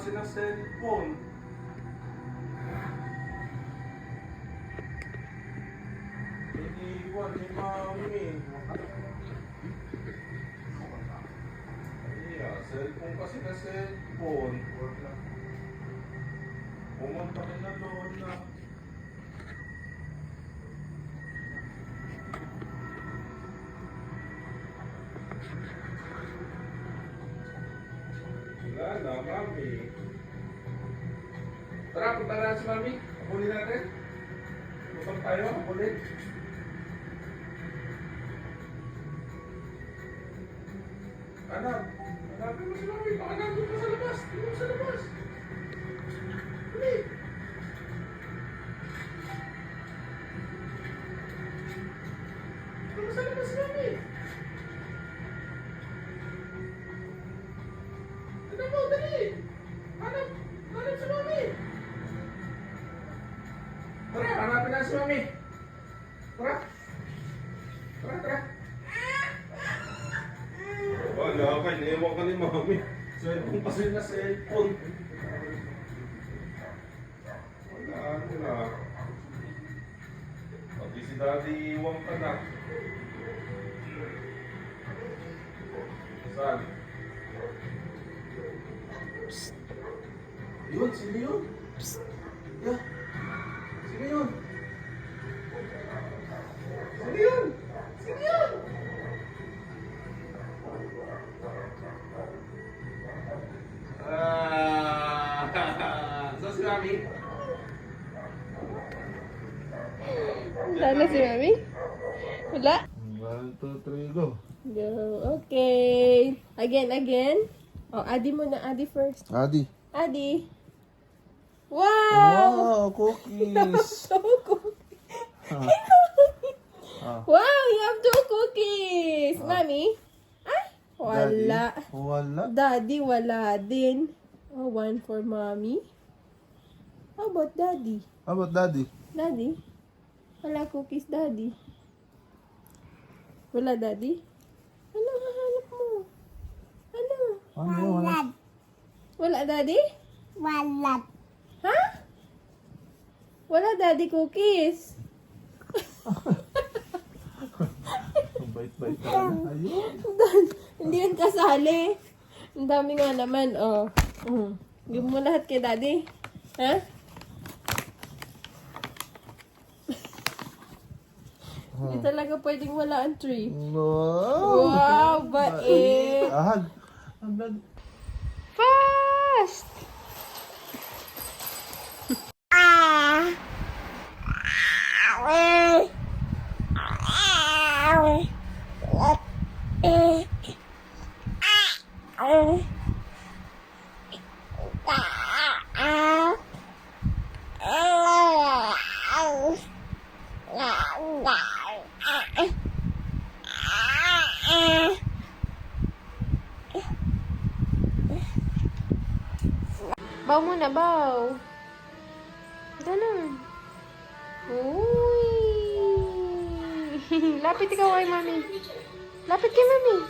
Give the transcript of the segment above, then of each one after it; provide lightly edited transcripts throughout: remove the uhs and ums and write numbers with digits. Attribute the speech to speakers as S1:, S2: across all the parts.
S1: kasi ng cellphone. Iniwan ni Mami. Cellphone kasi na cellphone. Pumunta ka na Lola. Wala na, Mami. Tara, punta na si Mami. Habulin natin. Pusang tayo, habulin. Anak, hanapin mo si Mami. Baka nandun ka sa labas. Dito sa labas. Huli. Dito sa labas si Mami. Tignan mo, dali. Hanap si Mami. Tara, hanapin na si Mami. Tara. Tara. Wala ka, iniwan ka ni Mami. Cellphone kasi na cellphone. Wala na. Pati si Daddy iwan ka na. Saan? Psst. Yun, sino yun? Psst. Yeah. Sino yun? Sino yun? Sino yun? Saan si Mami?
S2: Wala na si Mami? Wala?
S1: 1, 2, 3, go.
S2: Go. Okay. Again. Oh, Adi muna. Adi first.
S1: Adi.
S2: Adi. Wow!
S1: Wow, cookies.
S2: Wow, you have 2 cookies! Mami? Ay, wala.
S1: Wala.
S2: Daddy, wala din. Oh, 1 for Mommy. How about Daddy?
S1: How about Daddy?
S2: Daddy? Wala cookies, Daddy. Wala, Daddy? Ano hahanap mo? Ano?
S1: Ano? Wala.
S2: Wala, Daddy?
S3: Wala.
S2: Ha? Wala, Daddy, cookies.
S1: Ang bait-bait ka na. Ayun.
S2: Hindi yan kasali. Ang dami nga naman, oh. Give mo lahat kay Daddy. Ha? Hindi talaga pwedeng wala ang tree.
S1: Wow.
S2: Wow, bait.
S1: Ahag. Ang bad.
S2: Fast! Baw muna, baw. Ganun. Uy. Lapit ikaw kay Mami. Lapit kay Mami.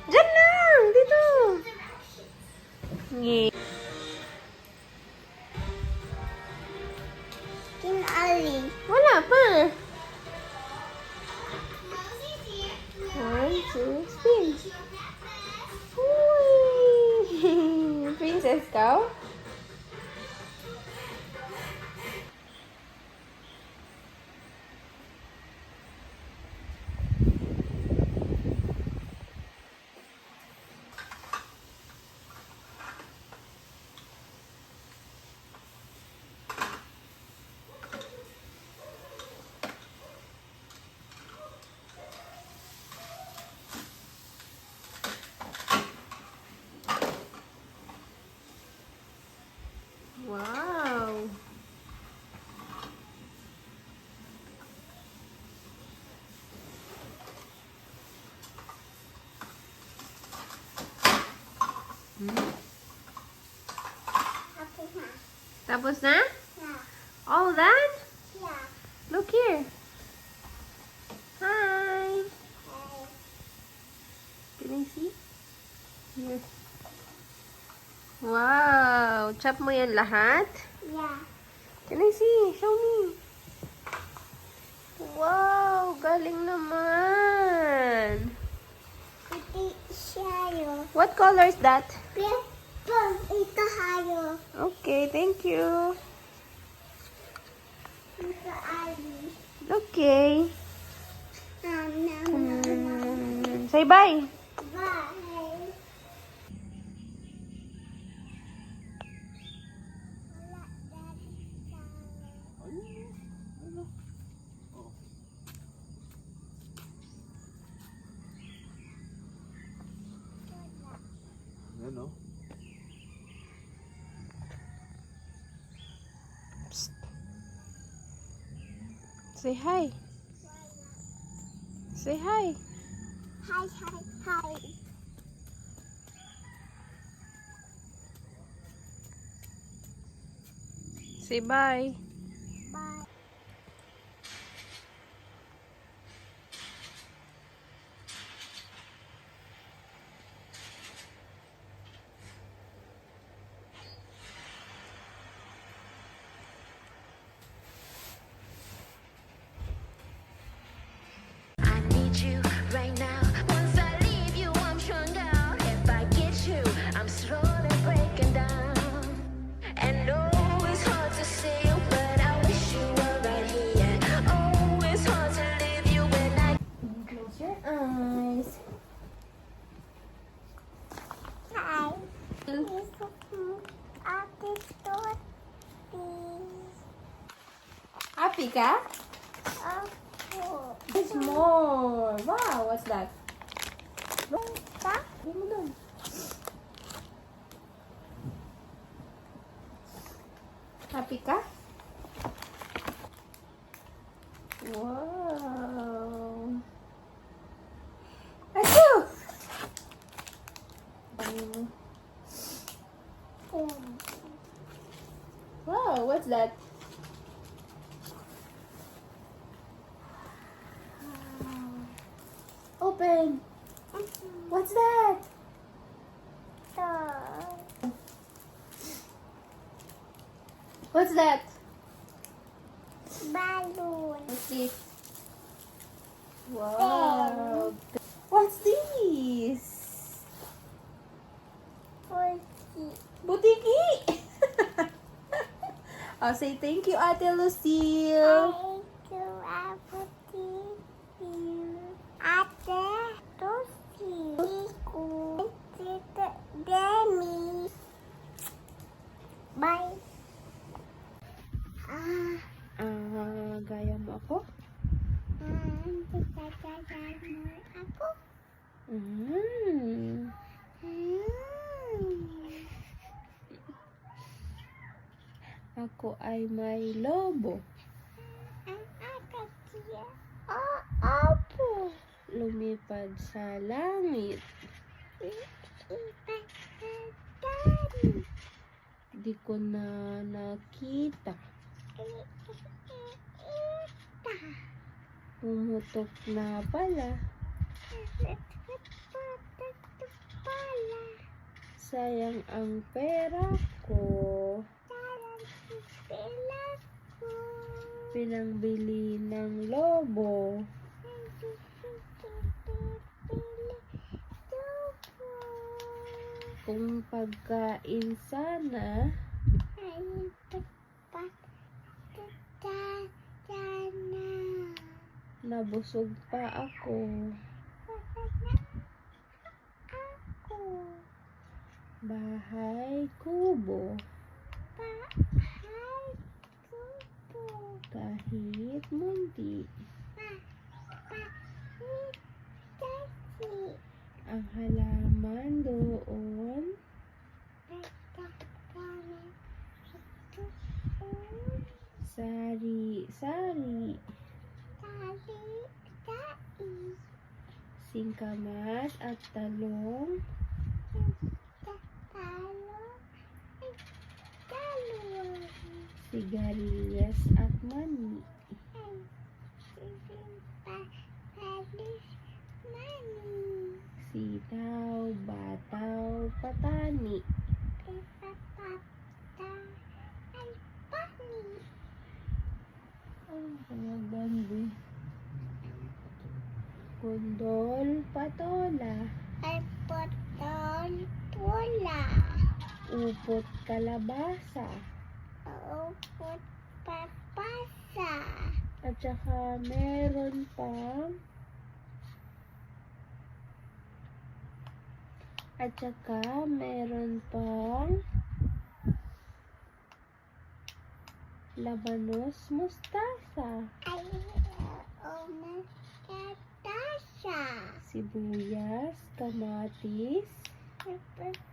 S2: Diyan lang! Dito! Yeah.
S3: King Ali.
S2: Wala pa. 1, 2, spin. Uy. Princess ka? Wow. Tapos na?
S3: Yeah.
S2: All that?
S3: Yeah.
S2: Look here. Hi. Can I see? Here. Wow! Chop mo yan lahat?
S3: Yeah.
S2: Can I see? Show me. Wow! Galing naman.
S3: Ito siya.
S2: What color is that?
S3: Purple. Ito hayo.
S2: Okay, thank you.
S3: Ito Ali.
S2: Okay.
S3: Nam.
S2: Say bye.
S3: Bye.
S1: Ano?
S2: Say hi. Say hi.
S3: Hi, hi, hi.
S2: Say bye.
S3: Bye.
S4: I need you right now. Once I leave you, I'm stronger. If I get you, I'm slowly breaking down. And no, it's hard to say, but I wish you were right here. Oh, it's hard to leave you when I
S2: Close your eyes.
S3: Hi. Ate Toti.
S2: Happy ka?
S3: Ako.
S2: There's more. Wow, what's that?
S3: Ito.
S2: Hindi mo dun. Happy ka? Wow. Achoo! Wow, what's that? Open. What's that? What's that?
S3: Balloon.
S2: What's this? Wow. What's this?
S3: Pulki.
S2: Butiki! Oh, say thank you, Ate Lucille.
S3: Thank you, Abuti. Ate Tosi. Iku. Tita Demi. Bye.
S2: Gaya mo ako?
S3: Tita mo ako.
S2: Mm. Ako ay may lobo.
S3: Ang akasya. Opo.
S2: Lumipad sa langit.
S3: Ipagkatari.
S2: Di ko na nakita. Pumutok na pala. Sayang ang pera ko. Pinangbili ng lobo. Kung pagkain sana, nabusog pa ako. Bahay kubo. Kahit munti, ang halaman doon, sari-sari, singkamas at talong, sigarilyas at mani. Sitaw, bataw, patani. Bambi. Kundol patola.
S3: Ay potol pula.
S2: Upot kalabasa.
S3: Upot papasa.
S2: At saka meron pang labanos mustasa.
S3: Ay katasa.
S2: Sibuyas, kamatis,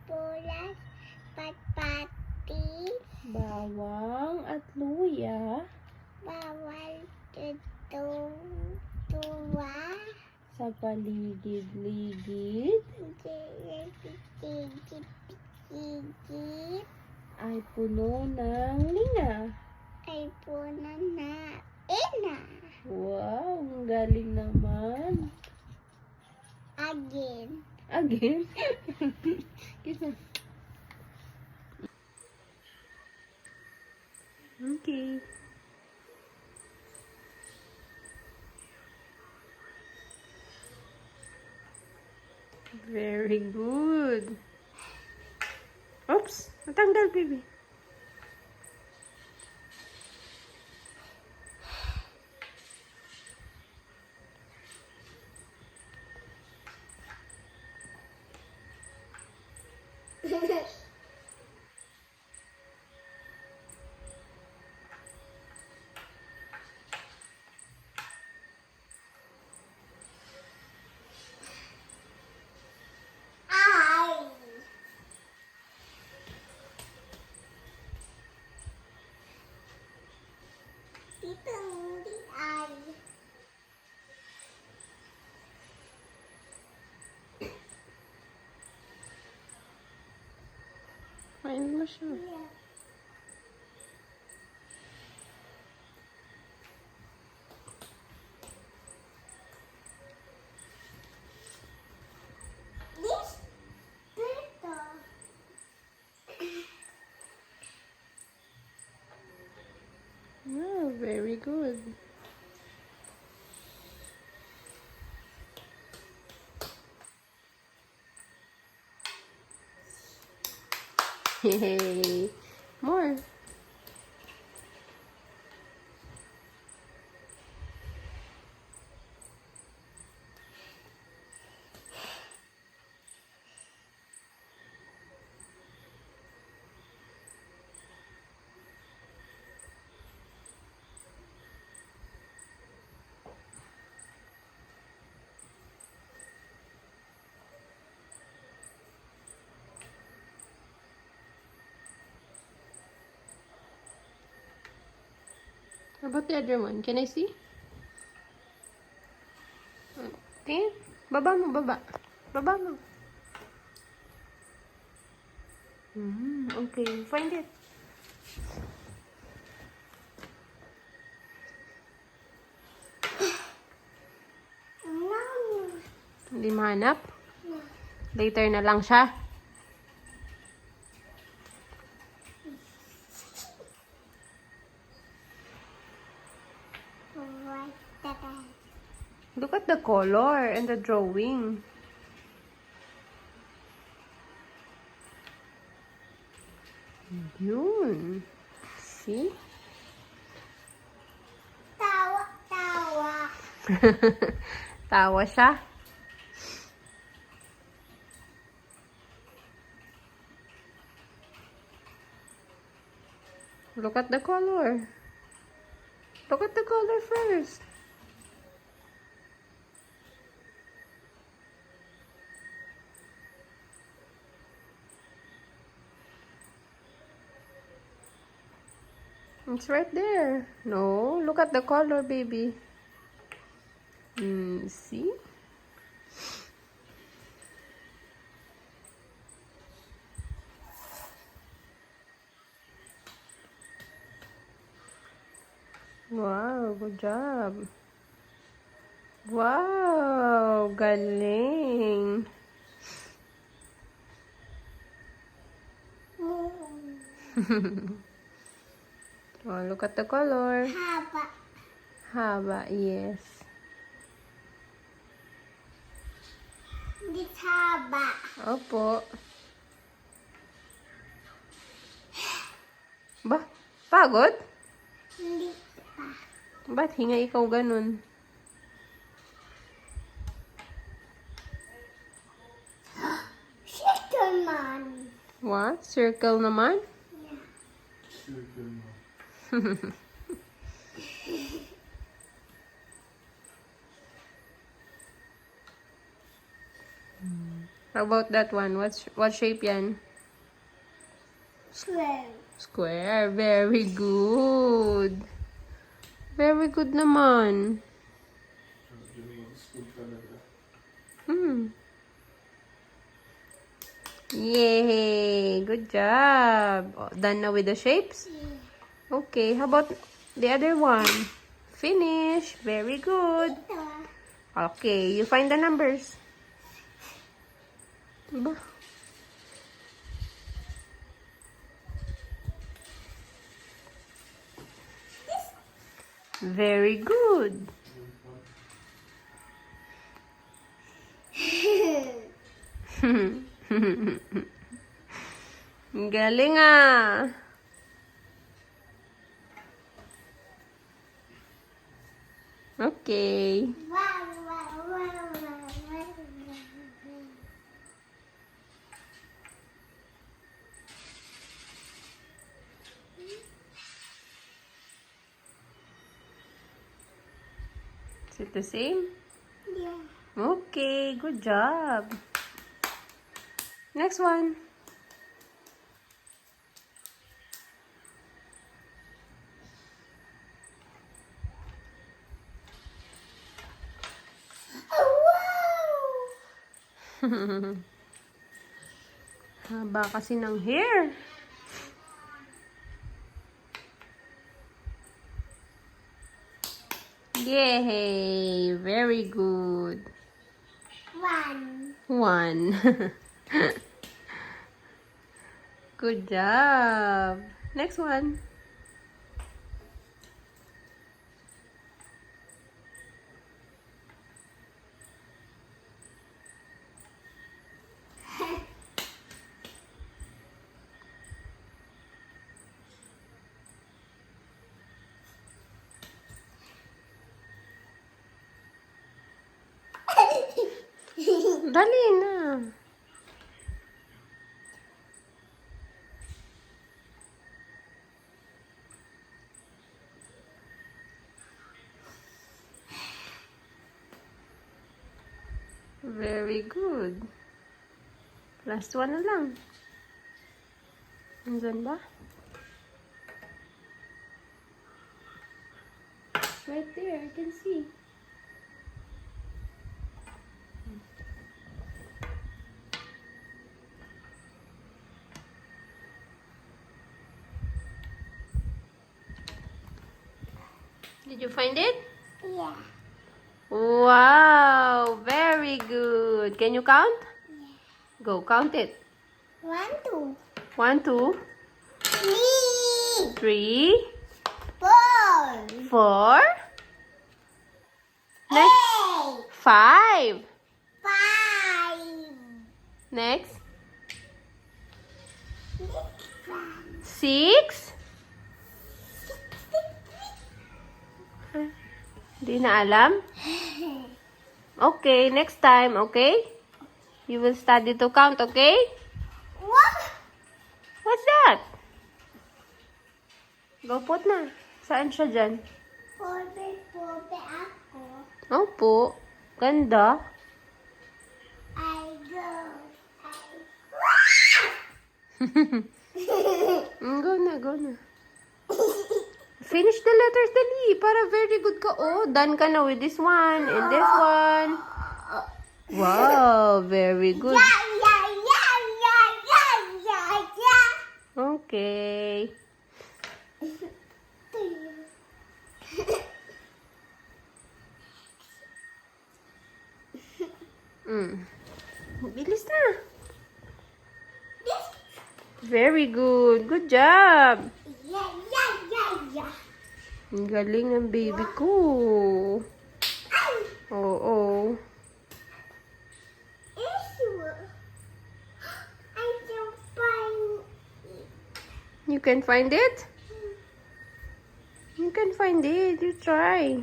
S3: Pulas patpatis.
S2: bawang at luya
S3: Bawal tuwa.
S2: sa paligid-ligid
S3: Gigit
S2: ay puno ng linga.
S3: ay puno na ina.
S2: Wow, ang galing naman.
S3: Again.
S2: Again? Kisa. Okay. Very good. Oops, natanggal, baby.
S3: Ay. Dito hindi ay.
S2: Kain mo siya.
S3: This dito.
S2: Wow, very good. Yay! More. How about the other one? Can I see? Okay. Baba mo, baba. Baba mo. Okay, find it.
S3: No.
S2: Hindi mahanap? Later na lang siya.
S3: Right there.
S2: Look at the color and the drawing. Yun. See?
S3: Tawa, tawa.
S2: Tawa siya. Look at the color. Look at the color first. It's right there. No, look at the color, baby. See? Wow, good job. Wow, galing. Oh, look at the color.
S3: Haba.
S2: Haba, yes.
S3: This haba.
S2: Opo. Ba? Pagod?
S3: Hindi pa.
S2: Ba't hinga ikaw ganun?
S3: Chicken man.
S2: What? Circle naman?
S1: Circle mo.
S2: How about that one? What shape yan?
S3: Square.
S2: Square. Very good. Very good naman.
S1: Sabi mag-school talaga.
S2: Yay! Good job. Oh, done now with the shapes? Okay, how about the other one? Finish. Very good.
S3: Ito.
S2: Okay, you find the numbers. Ba? Very good. Galing ah. Okay.
S3: Wow, wow, wow, wow, wow.
S2: Is it the same?
S3: Yeah.
S2: Okay, good job. Next one.
S3: Oh, wow.
S2: Haba kasi ng hair. Yay! Very good.
S3: One.
S2: One. Good job. Next one. Dali na. Very good. Last one na lang. Nandyan ba? Right there, I can see. Did you find it?
S3: Yeah.
S2: Wow, very good. Can you count? Go, count it.
S3: 1, 2,
S2: 1, 2,
S3: 3,
S2: 3,
S3: 4,
S2: 4. Next, 5.
S3: 5,
S2: Next, 6. Di na alam? Okay, next time, okay? You will study to count, okay?
S3: What?
S2: What's that? Go put na. Saan siya dyan?
S3: Pobe ako.
S2: Opo. Ganda.
S3: I go.
S2: Go na, go na. Finish the letters, dali. Para very good ka. Oh, done ka na with this one and this one. Wow, very good.
S3: Yeah, yeah, yeah, yeah, yeah, yeah, yeah.
S2: Okay. Bilis na. Very good. Good job.
S3: Yeah, yeah, yeah, yeah.
S2: Ang galing ng baby ko. Oo.
S3: Issue. I can find it.
S2: You can find it? You can find it. You try.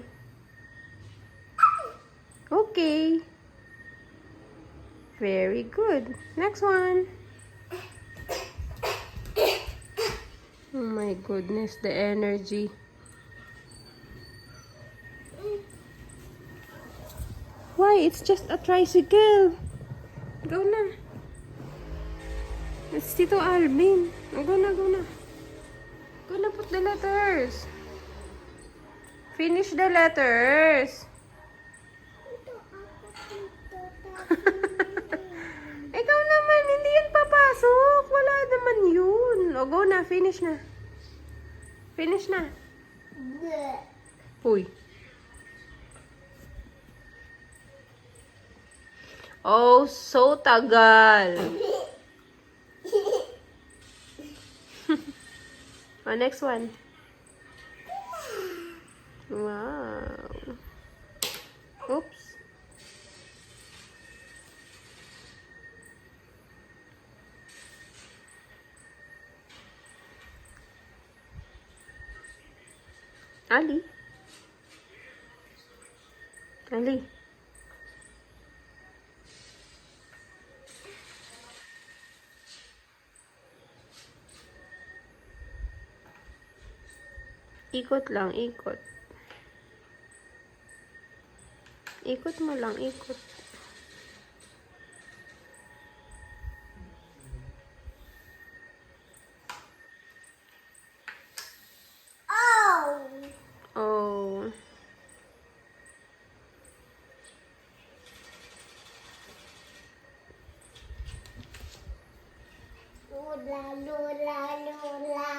S2: Okay. Very good. Next one. Oh my goodness, the energy. Why? It's just a tricycle. Go na. It's Tito Alvin. Go na, go na. Go na, put the letters. Finish the letters. Ikaw naman, hindi yan papasok. Wala naman yun. O, go na. Finish na. Finish na. Uy. Oh, so tagal. Oh, next one. Wow. Oops. Ali. Ali. Ikot lang, ikot. Ikot mo lang, ikot.
S3: Oh.
S2: Oh.
S3: Lula, lula, lula.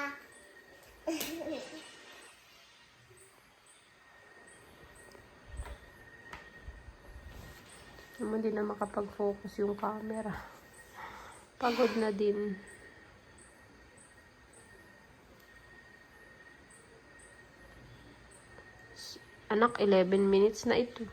S2: Naman din na makapag-focus yung camera. Pagod na din. Anak, 11 minutes na ito.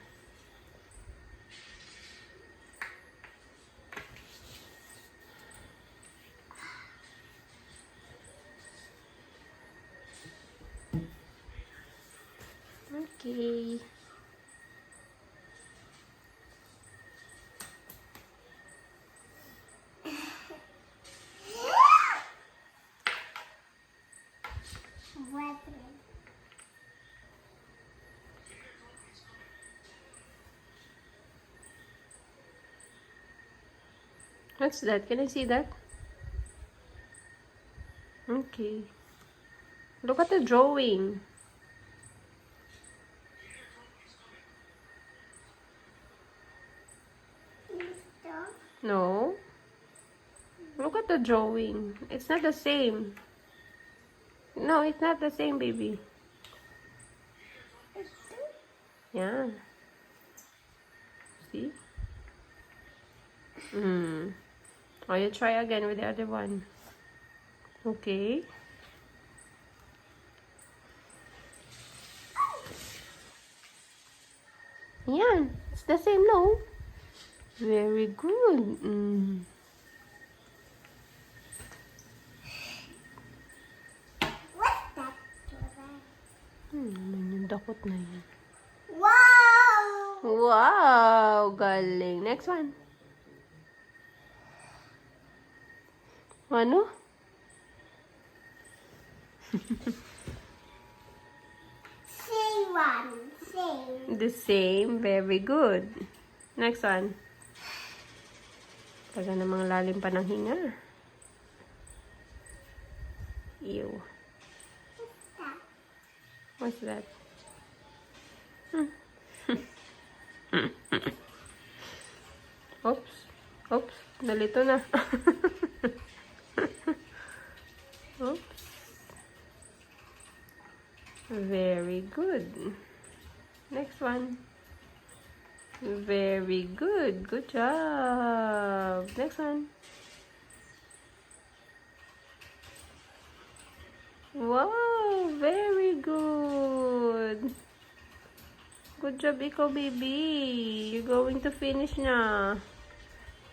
S2: Okay. What's that? Can I see that? Okay. Look at the drawing. No. Look at the drawing. It's not the same. No, it's not the same, baby. Yeah. See? Oh, you try again with the other one. Okay. Yan. It's the same, no? Very good.
S3: What's that?
S2: Naman yung dakot na yan.
S3: Wow!
S2: Wow! Galing. Next one. Ano?
S3: Same one. Same.
S2: The same. Very good. Next one. Taga namang lalim pa ng hinga. Ew. What's that? Oops. Oops. Nalito na. Oops. Very good. Next one. Very good. Good job. Next one. Wow, very good. Good job ikaw, baby. You're going to finish na.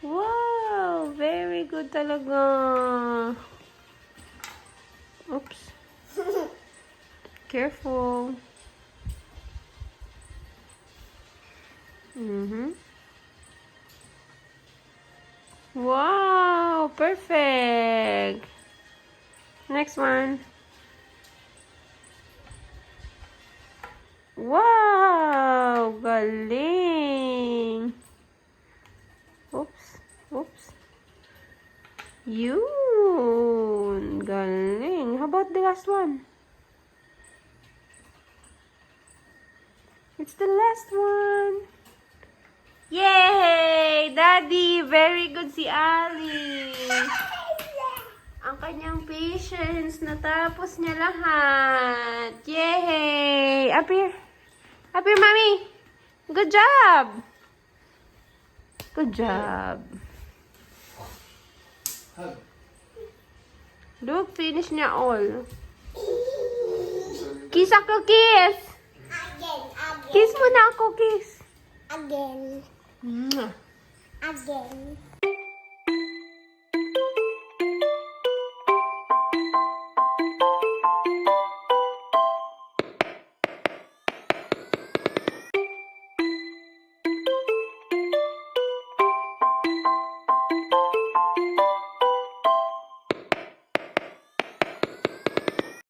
S2: Wow! Very good talaga. Oops. Careful. Wow! Perfect! Next one. Wow! Galing! Oops. Oops. Yun! Galing! How about the last one? It's the last one! Yay! Daddy! Very good si Ali! Ang kanyang patience, natapos niya lahat. Yay! Up here. Up here, Mommy. Good job. Good job.
S1: Hug.
S2: Look, finish niya all. Kiss ako, kiss. Kiss mo na ako, kiss.
S3: Again.
S2: Mwah.
S3: Again.